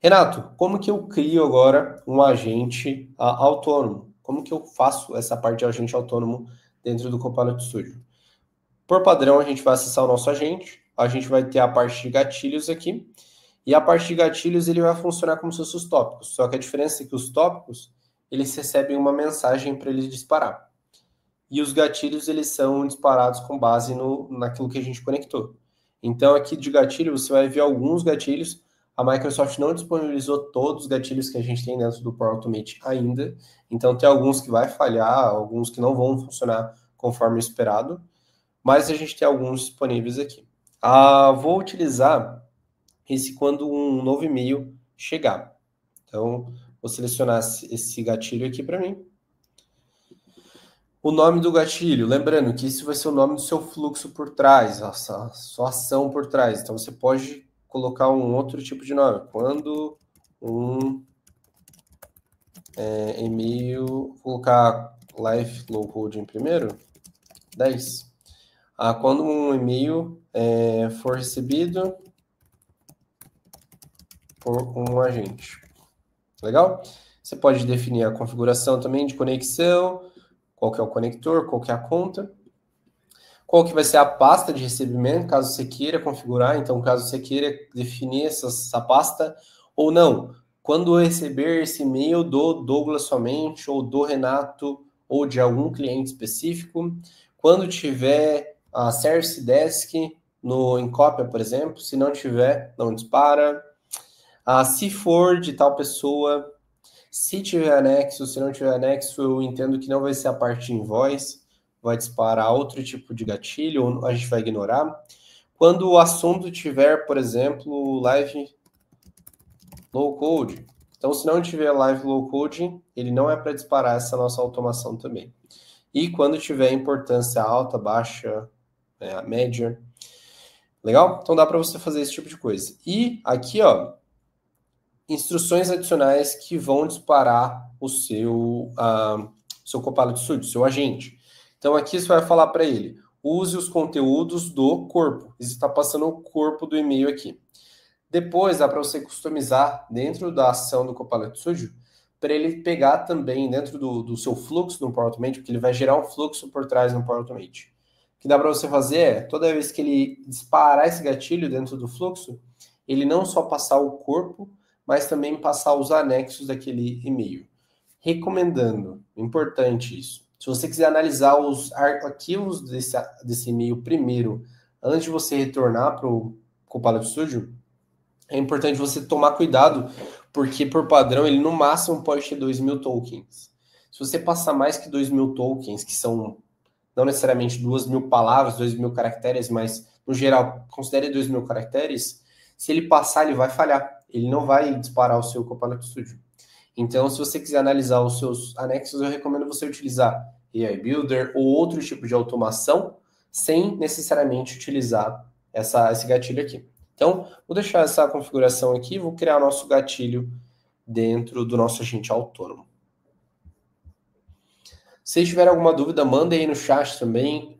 Renato, como que eu crio agora um agente autônomo? Como que eu faço essa parte de agente autônomo dentro do Copilot Studio? Por padrão, a gente vai acessar o nosso agente, a gente vai ter a parte de gatilhos aqui, e a parte de gatilhos ele vai funcionar como se fossem os tópicos, só que a diferença é que os tópicos, eles recebem uma mensagem para eles disparar. E os gatilhos, eles são disparados com base naquilo que a gente conectou. Então, aqui de gatilho, você vai ver alguns gatilhos. A Microsoft não disponibilizou todos os gatilhos que a gente tem dentro do Power Automate ainda. Então, tem alguns que vai falhar, alguns que não vão funcionar conforme esperado. Mas a gente tem alguns disponíveis aqui. Vou utilizar esse quando um novo e-mail chegar. Então, vou selecionar esse gatilho aqui para mim. O nome do gatilho, lembrando que isso vai ser o nome do seu fluxo por trás, a sua ação por trás. Então você pode colocar um outro tipo de nome. Quando um e-mail, vou colocar live low coding primeiro, 10. Quando um e-mail for recebido por um agente. Legal? Você pode definir a configuração também de conexão, qual que é o conector, qual que é a conta. Qual que vai ser a pasta de recebimento, caso você queira configurar, então caso você queira definir essa pasta, ou não. Quando eu receber esse e-mail do Douglas somente, ou do Renato, ou de algum cliente específico, quando tiver a Service Desk em cópia, por exemplo, se não tiver, não dispara. Se for de tal pessoa, se tiver anexo, se não tiver anexo, eu entendo que não vai ser a parte de invoice, vai disparar outro tipo de gatilho, ou a gente vai ignorar. Quando o assunto tiver, por exemplo, live low code. Então, se não tiver live low code, ele não é para disparar essa nossa automação também. E quando tiver importância alta, baixa, média. Legal? Então dá para você fazer esse tipo de coisa. E aqui, ó, instruções adicionais que vão disparar o seu Copilot Studio, seu agente. Então aqui você vai falar para ele, use os conteúdos do corpo. Isso está passando o corpo do e-mail aqui. Depois dá para você customizar dentro da ação do Copilot Studio para ele pegar também dentro do seu fluxo no Power Automate, porque ele vai gerar um fluxo por trás no Power Automate. O que dá para você fazer é, toda vez que ele disparar esse gatilho dentro do fluxo, ele não só passar o corpo, mas também passar os anexos daquele e-mail. Recomendando, importante isso. Se você quiser analisar os arquivos desse e-mail primeiro, antes de você retornar para o Copilot Studio, é importante você tomar cuidado, porque por padrão ele no máximo pode ter 2.000 tokens. Se você passar mais que 2.000 tokens, que são não necessariamente 2.000 palavras, 2.000 caracteres, mas no geral, considere 2.000 caracteres, se ele passar, ele vai falhar. Ele não vai disparar o seu Copilot Studio. Então, se você quiser analisar os seus anexos, eu recomendo você utilizar AI Builder ou outro tipo de automação, sem necessariamente utilizar esse gatilho aqui. Então, vou deixar essa configuração aqui, vou criar nosso gatilho dentro do nosso agente autônomo. Se tiver alguma dúvida, mandem aí no chat também.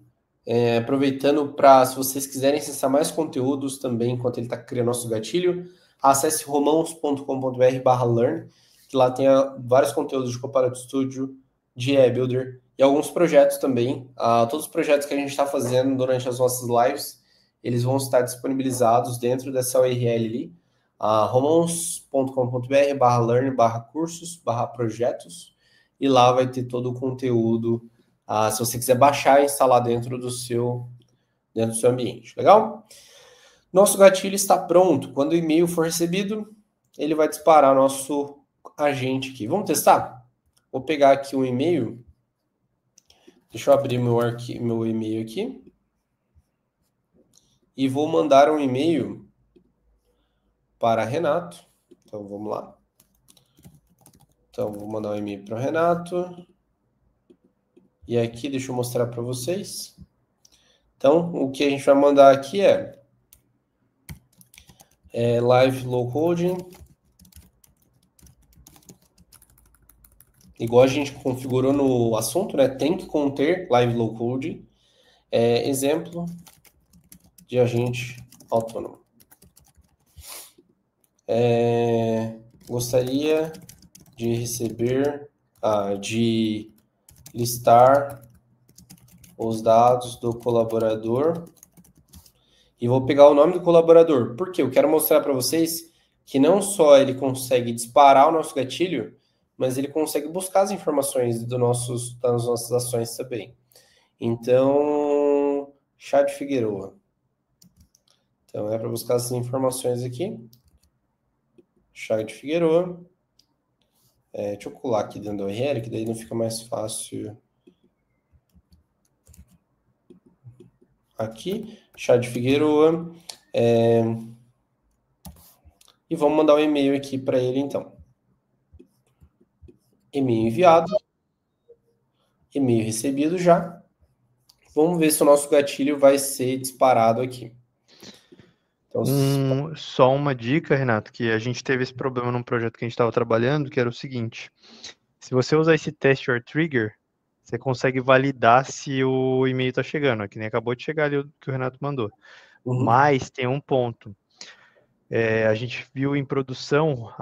Aproveitando para, se vocês quiserem acessar mais conteúdos também, enquanto ele está criando nosso gatilho, acesse romãos.com.br/learn, que lá tem vários conteúdos de Copilot Studio, de AI Builder e alguns projetos também. Todos os projetos que a gente está fazendo durante as nossas lives, eles vão estar disponibilizados dentro dessa URL ali, romãos.com.br/learn/cursos/projetos, e lá vai ter todo o conteúdo, se você quiser baixar e instalar dentro do seu ambiente. Legal? Nosso gatilho está pronto. Quando o e-mail for recebido, ele vai disparar nosso agente aqui. Vamos testar? Vou pegar aqui um e-mail. Deixa eu abrir meu e-mail aqui. E vou mandar um e-mail para Renato. Então, vamos lá. Então, vou mandar um e-mail para o Renato. E aqui, deixa eu mostrar para vocês. Então, o que a gente vai mandar aqui é live low coding. Igual a gente configurou no assunto, né? Tem que conter live low coding. Exemplo de agente autônomo. gostaria de receber, de listar os dados do colaborador e vou pegar o nome do colaborador. Por quê? Eu quero mostrar para vocês que não só ele consegue disparar o nosso gatilho, mas ele consegue buscar as informações das nossas ações também. Então, Chad Figueroa. Então, é para buscar essas informações aqui. Chad Figueroa. Deixa eu colar aqui dentro do URL, que daí não fica mais fácil. Aqui, Chad Figueroa. E vamos mandar um e-mail aqui para ele, então. E-mail enviado. E-mail recebido já. Vamos ver se o nosso gatilho vai ser disparado aqui. Então, só uma dica, Renato, que a gente teve esse problema num projeto que a gente estava trabalhando, que era o seguinte: se você usar esse test or trigger, você consegue validar se o e-mail está chegando. Que nem acabou de chegar ali o que o Renato mandou. Mas tem um ponto. A gente viu em produção,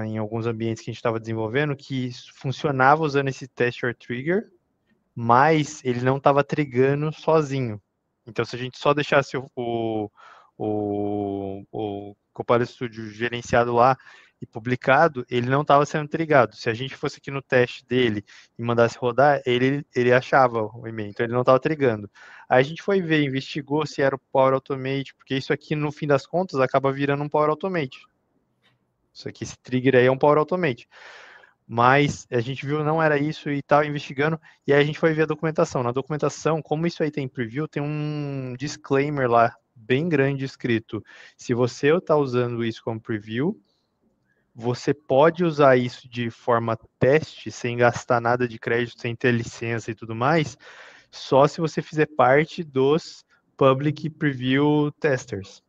em alguns ambientes que a gente estava desenvolvendo, que funcionava usando esse test or trigger, mas ele não estava trigando sozinho. Então, se a gente só deixasse o Copilot Studio gerenciado lá e publicado, ele não estava sendo trigado. Se a gente fosse aqui no teste dele e mandasse rodar, ele achava o e-mail, então ele não estava trigando. Aí a gente foi ver, investigou se era o Power Automate, porque isso aqui, no fim das contas, acaba virando um Power Automate. Isso aqui, esse trigger aí é um Power Automate. Mas a gente viu não era isso e estava investigando, e aí a gente foi ver a documentação. Na documentação, como isso aí tem preview, tem um disclaimer lá, bem grande escrito. Se você está usando isso como preview, você pode usar isso de forma teste, sem gastar nada de crédito, sem ter licença e tudo mais, só se você fizer parte dos Public Preview Testers,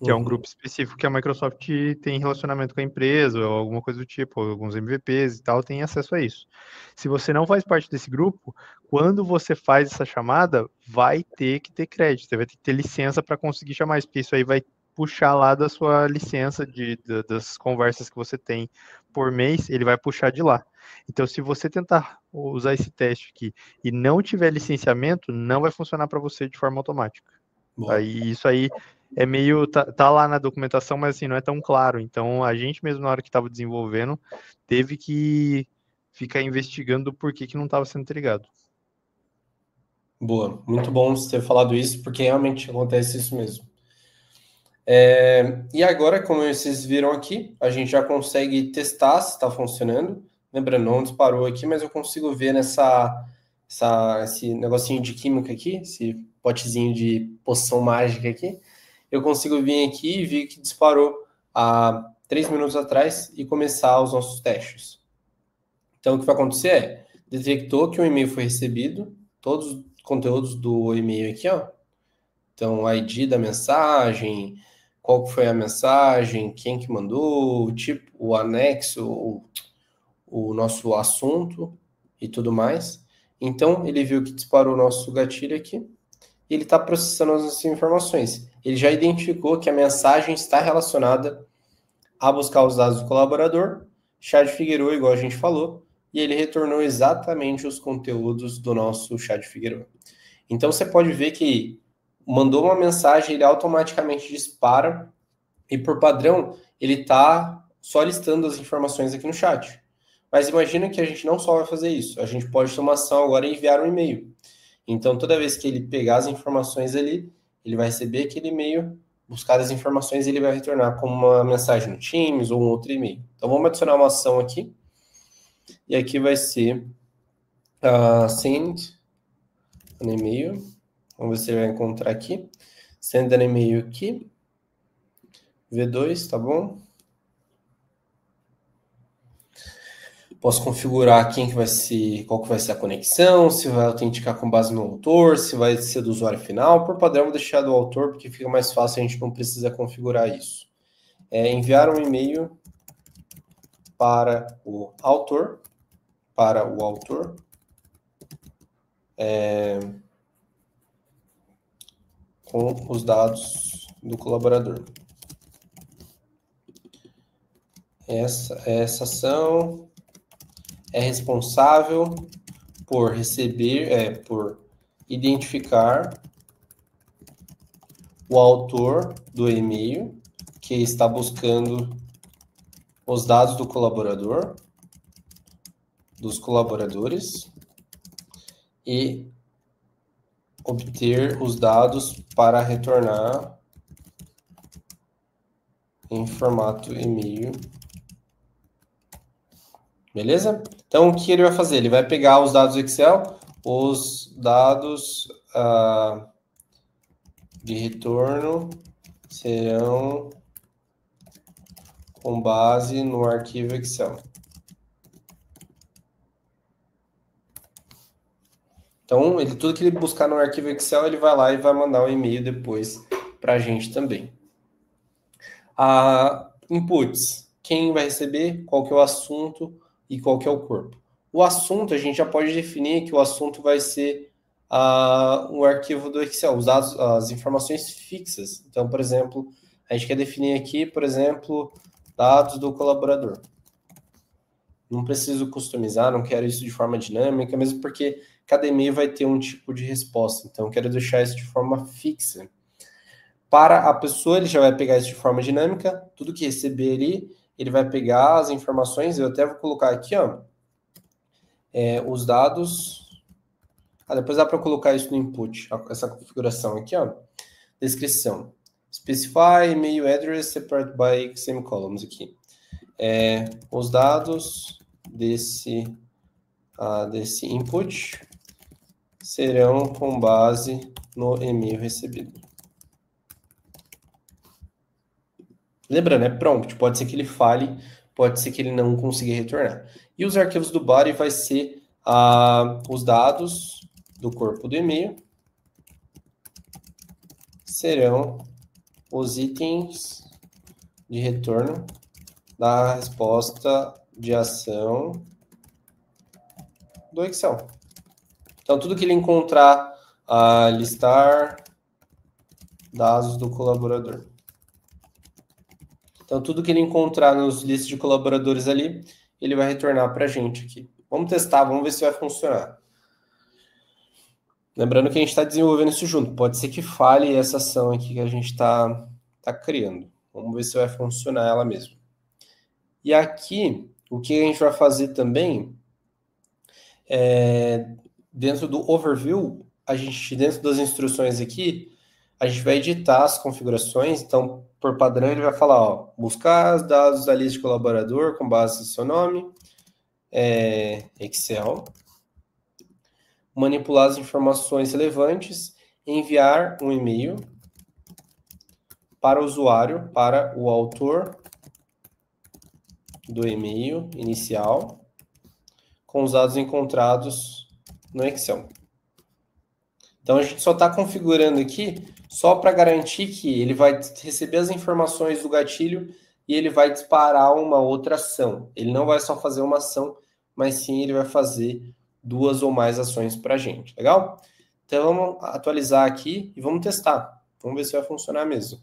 que é um grupo específico que a Microsoft tem relacionamento com a empresa, ou alguma coisa do tipo, alguns MVPs e tal, tem acesso a isso. Se você não faz parte desse grupo, quando você faz essa chamada, vai ter que ter crédito, você vai ter que ter licença para conseguir chamar isso, porque isso aí vai puxar lá da sua licença das conversas que você tem por mês, ele vai puxar de lá. Então, se você tentar usar esse teste aqui e não tiver licenciamento, não vai funcionar para você de forma automática. Aí, isso aí é meio, tá lá na documentação, mas assim, não é tão claro. Então, a gente mesmo, na hora que estava desenvolvendo, teve que ficar investigando por que não estava sendo trigado. Boa, muito bom você ter falado isso, porque realmente acontece isso mesmo. E agora, como vocês viram aqui, a gente já consegue testar se está funcionando. Lembrando, não disparou aqui, mas eu consigo ver esse negocinho de química aqui, esse potezinho de poção mágica aqui. Eu consigo vir aqui e vi que disparou há 3 minutos atrás e começar os nossos testes. Então, o que vai acontecer é, detectou que o e-mail foi recebido, todos os conteúdos do e-mail aqui, ó. Então, o ID da mensagem, qual que foi a mensagem, quem que mandou, o tipo, o anexo, o nosso assunto e tudo mais. Então, ele viu que disparou o nosso gatilho aqui e ele está processando as informações. Ele já identificou que a mensagem está relacionada a buscar os dados do colaborador, Chad Figueroa, igual a gente falou, e ele retornou exatamente os conteúdos do nosso Chad Figueroa. Então, você pode ver que mandou uma mensagem, ele automaticamente dispara, e por padrão, ele está só listando as informações aqui no chat. Mas imagina que a gente não só vai fazer isso, a gente pode tomar ação agora e enviar um e-mail. Então, toda vez que ele pegar as informações ali, ele vai receber aquele e-mail, buscar as informações e ele vai retornar como uma mensagem no Teams ou um outro e-mail. Então, vamos adicionar uma ação aqui. E aqui vai ser send an e-mail. Vamos ver se ele vai encontrar aqui. Send an e-mail aqui. V2, tá bom? Posso configurar quem que vai ser, qual que vai ser a conexão, se vai autenticar com base no autor, se vai ser do usuário final. Por padrão, vou deixar do autor, porque fica mais fácil, a gente não precisa configurar isso. Enviar um e-mail para o autor, com os dados do colaborador. essa ação é responsável por receber, por identificar o autor do e-mail que está buscando os dados do colaborador, dos colaboradores, e obter os dados para retornar em formato e-mail. Beleza? Então, o que ele vai fazer? Ele vai pegar os dados do Excel, os dados de retorno serão com base no arquivo Excel. Então, tudo que ele buscar no arquivo Excel, ele vai lá e vai mandar um e-mail depois para a gente também. Inputs. Quem vai receber, qual que é o assunto e qual que é o corpo. O assunto, a gente já pode definir que o assunto vai ser um arquivo do Excel, os dados, as informações fixas. Então, por exemplo, a gente quer definir aqui, por exemplo, dados do colaborador. Não preciso customizar, não quero isso de forma dinâmica, mesmo porque cada e-mail vai ter um tipo de resposta. Então, eu quero deixar isso de forma fixa. Para a pessoa, ele já vai pegar isso de forma dinâmica. Tudo que receber ali, ele vai pegar as informações. Eu até vou colocar aqui, ó, os dados. Depois dá para colocar isso no input, essa configuração aqui, ó. Descrição. Specify email address separate by semicolons aqui. Os dados desse input serão com base no e-mail recebido. Lembrando, é prompt, pode ser que ele fale, pode ser que ele não consiga retornar. E os arquivos do body vai ser os dados do corpo do e-mail serão os itens de retorno da resposta de ação do Excel. Então, tudo que ele encontrar, listar dados do colaborador. Então, tudo que ele encontrar nos listas de colaboradores ali, ele vai retornar para a gente aqui. Vamos testar, vamos ver se vai funcionar. Lembrando que a gente está desenvolvendo isso junto. Pode ser que falhe essa ação aqui que a gente está criando. Vamos ver se vai funcionar ela mesmo. E aqui, o que a gente vai fazer também, dentro do overview, dentro das instruções aqui, a gente vai editar as configurações. Então, por padrão, ele vai falar, ó, buscar os dados da lista de colaborador com base no seu nome, Excel, manipular as informações relevantes, enviar um e-mail para o usuário, para o autor do e-mail inicial, com os dados encontrados no Excel. Então, a gente só está configurando aqui só para garantir que ele vai receber as informações do gatilho e ele vai disparar uma outra ação. Ele não vai só fazer uma ação, mas sim ele vai fazer 2 ou mais ações para a gente, legal? Então, vamos atualizar aqui e vamos testar. Vamos ver se vai funcionar mesmo.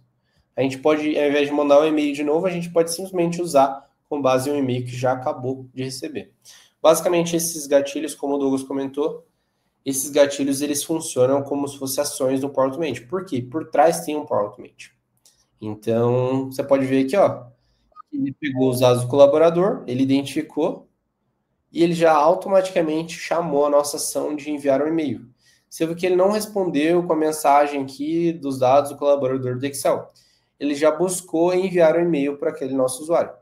A gente pode, ao invés de mandar um e-mail de novo, a gente pode simplesmente usar com base em um e-mail que já acabou de receber. Basicamente, esses gatilhos, como o Douglas comentou, esses gatilhos eles funcionam como se fossem ações no Power Automate. Por quê? Por trás tem um Power Automate. Então, você pode ver aqui, ó, ele pegou os dados do colaborador, ele identificou, e ele já automaticamente chamou a nossa ação de enviar um e-mail. Você viu que ele não respondeu com a mensagem aqui dos dados do colaborador do Excel. Ele já buscou enviar um e-mail para aquele nosso usuário.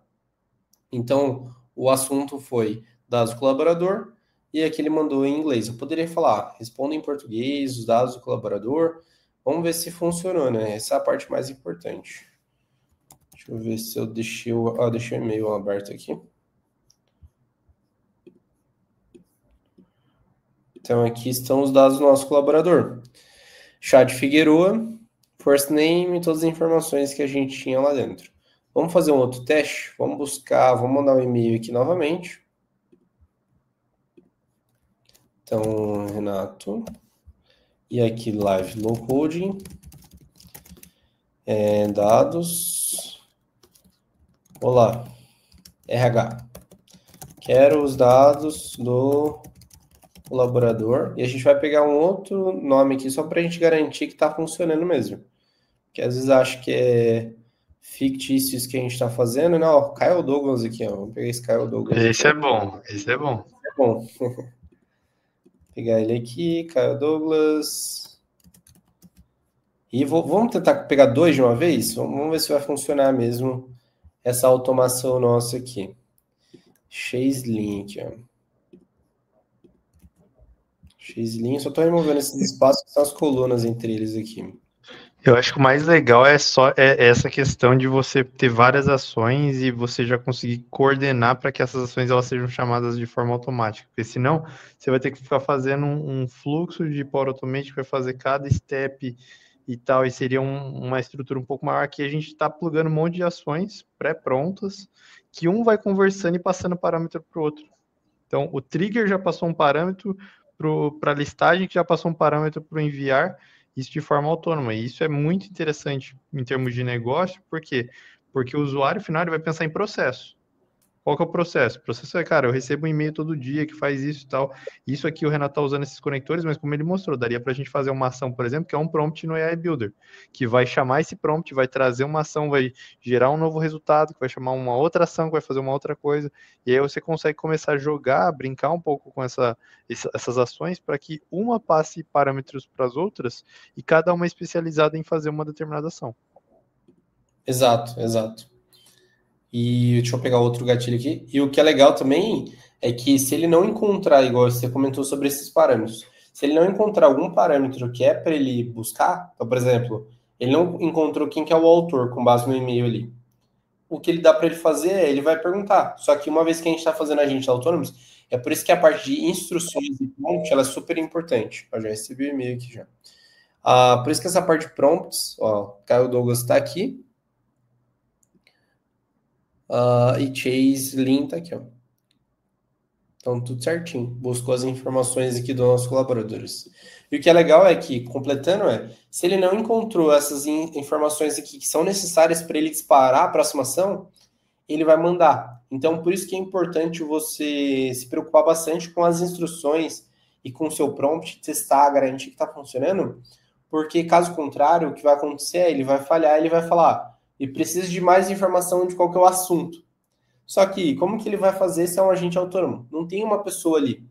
Então, o assunto foi dados do colaborador, e aqui ele mandou em inglês. Eu poderia falar, responda em português, os dados do colaborador. Vamos ver se funcionou, né? Essa é a parte mais importante. Deixa eu ver se eu deixei o e-mail aberto aqui. Então, aqui estão os dados do nosso colaborador. Chad Figueroa, first name e todas as informações que a gente tinha lá dentro. Vamos fazer um outro teste? Vamos buscar, vamos mandar um e-mail aqui novamente. Então, Renato. E aqui, live low coding. Dados. Olá. RH. Quero os dados do colaborador. E a gente vai pegar um outro nome aqui só para a gente garantir que está funcionando mesmo. Porque às vezes acho que é fictício isso que a gente está fazendo. Não, Kyle Douglas aqui, ó. Vamos pegar esse Kyle Douglas. Esse é bom, esse é bom. É bom. Pegar ele aqui, Kyle Douglas. E vamos tentar pegar 2 de uma vez? Vamos ver se vai funcionar mesmo essa automação nossa aqui. Chase Link, ó. Chase Link, só estou removendo esses espaços que são as colunas entre eles aqui. Eu acho que o mais legal é essa questão de você ter várias ações e você já conseguir coordenar para que essas ações elas sejam chamadas de forma automática, porque senão você vai ter que ficar fazendo um fluxo de Power Automate para fazer cada step e tal, e seria uma estrutura um pouco maior que a gente está plugando um monte de ações pré-prontas, que um vai conversando e passando parâmetro para o outro. Então, o trigger já passou um parâmetro para a listagem, que já passou um parâmetro para o enviar, isso de forma autônoma. E isso é muito interessante em termos de negócio, por quê? Porque o usuário final ele vai pensar em processo. Qual que é o processo? O processo é, cara, eu recebo um e-mail todo dia que faz isso e tal. Isso aqui o Renato está usando esses conectores, mas como ele mostrou, daria para a gente fazer uma ação, por exemplo, que é um prompt no AI Builder, que vai chamar esse prompt, vai trazer uma ação, vai gerar um novo resultado, que vai chamar uma outra ação, que vai fazer uma outra coisa. E aí você consegue começar a jogar, brincar um pouco com essas ações para que uma passe parâmetros para as outras e cada uma especializada em fazer uma determinada ação. Exato, exato. E deixa eu pegar outro gatilho aqui. E o que é legal também é que se ele não encontrar, igual você comentou sobre esses parâmetros, se ele não encontrar algum parâmetro que é para ele buscar, então, por exemplo, ele não encontrou quem que é o autor com base no e-mail ali. O que ele dá para ele fazer é, ele vai perguntar. Só que uma vez que a gente está fazendo agentes autônomos, é por isso que a parte de instruções e prompt, ela é super importante. Eu já recebi o e-mail aqui já. Por isso que essa parte de prompts, ó, Caio Douglas está aqui. E Chase Lin tá aqui, ó. Então, tudo certinho. Buscou as informações aqui dos nossos colaboradores. E o que é legal é que, completando, se ele não encontrou essas informações aqui que são necessárias para ele disparar a próxima ação, ele vai mandar. Então, por isso que é importante você se preocupar bastante com as instruções e com o seu prompt, testar, garantir que está funcionando, porque, caso contrário, o que vai acontecer é ele vai falhar, ele vai falar, e precisa de mais informação de qual que é o assunto. Só que, como que ele vai fazer se é um agente autônomo? Não tem uma pessoa ali.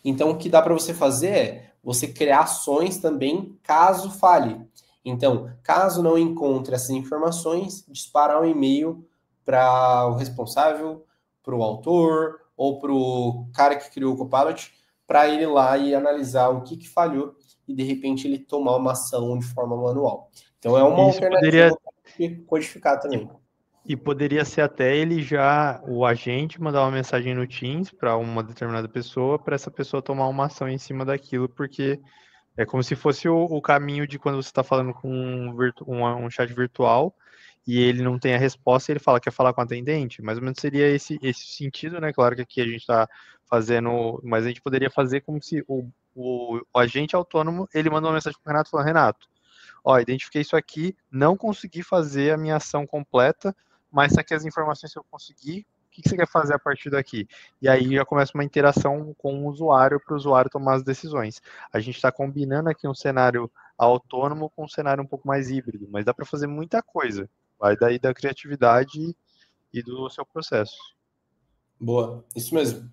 Então, o que dá para você fazer é você criar ações também, caso falhe. Então, caso não encontre essas informações, disparar um e-mail para o responsável, para o autor ou para o cara que criou o Copilot, para ele ir lá e analisar o que falhou e, de repente, ele tomar uma ação de forma manual. Então, é uma alternativa para codificar também. E poderia ser até o agente mandar uma mensagem no Teams para uma determinada pessoa, para essa pessoa tomar uma ação em cima daquilo, porque é como se fosse o caminho de quando você está falando com um chat virtual e ele não tem a resposta e ele fala, quer falar com o atendente? Mais ou menos seria esse sentido, né? Claro que aqui a gente está fazendo, mas a gente poderia fazer como se o agente autônomo, ele mandou uma mensagem para o Renato falando, Renato, ó, identifiquei isso aqui, não consegui fazer a minha ação completa, mas tá aqui as informações que eu consegui, o que você quer fazer a partir daqui? E aí já começa uma interação com o usuário para o usuário tomar as decisões. A gente está combinando aqui um cenário autônomo com um cenário um pouco mais híbrido, mas dá para fazer muita coisa. Vai daí da criatividade e do seu processo. Boa, isso mesmo.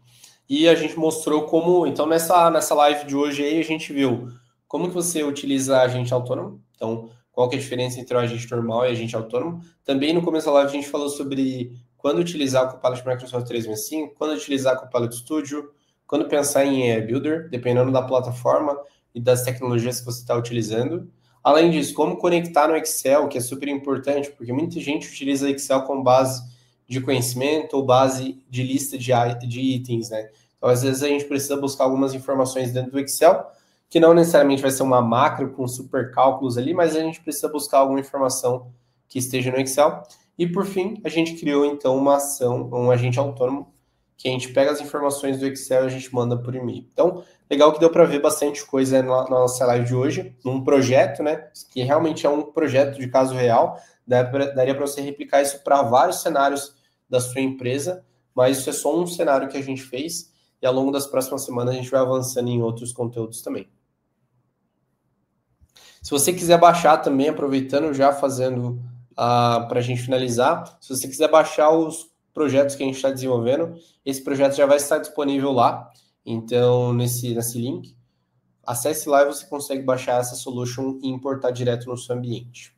E a gente mostrou como, então nessa live de hoje aí, a gente viu como que você utiliza agente autônomo. Então, qual que é a diferença entre o agente normal e agente autônomo. Também no começo da live a gente falou sobre quando utilizar o Copilot Microsoft 365, quando utilizar o Copilot Studio, quando pensar em AI Builder, dependendo da plataforma e das tecnologias que você está utilizando. Além disso, como conectar no Excel, que é super importante, porque muita gente utiliza Excel como base de conhecimento ou base de lista de itens, né? Então, às vezes, a gente precisa buscar algumas informações dentro do Excel, que não necessariamente vai ser uma macro com super cálculos ali, mas a gente precisa buscar alguma informação que esteja no Excel. E, por fim, a gente criou, então, uma ação, um agente autônomo, que a gente pega as informações do Excel e a gente manda por e-mail. Então, legal que deu para ver bastante coisa na nossa live de hoje, num projeto, né? Que realmente é um projeto de caso real, daria para você replicar isso para vários cenários da sua empresa, mas isso é só um cenário que a gente fez e ao longo das próximas semanas a gente vai avançando em outros conteúdos também. Se você quiser baixar também, aproveitando já fazendo para a gente finalizar, se você quiser baixar os projetos que a gente está desenvolvendo, esse projeto já vai estar disponível lá, então nesse link, acesse lá e você consegue baixar essa solution e importar direto no seu ambiente.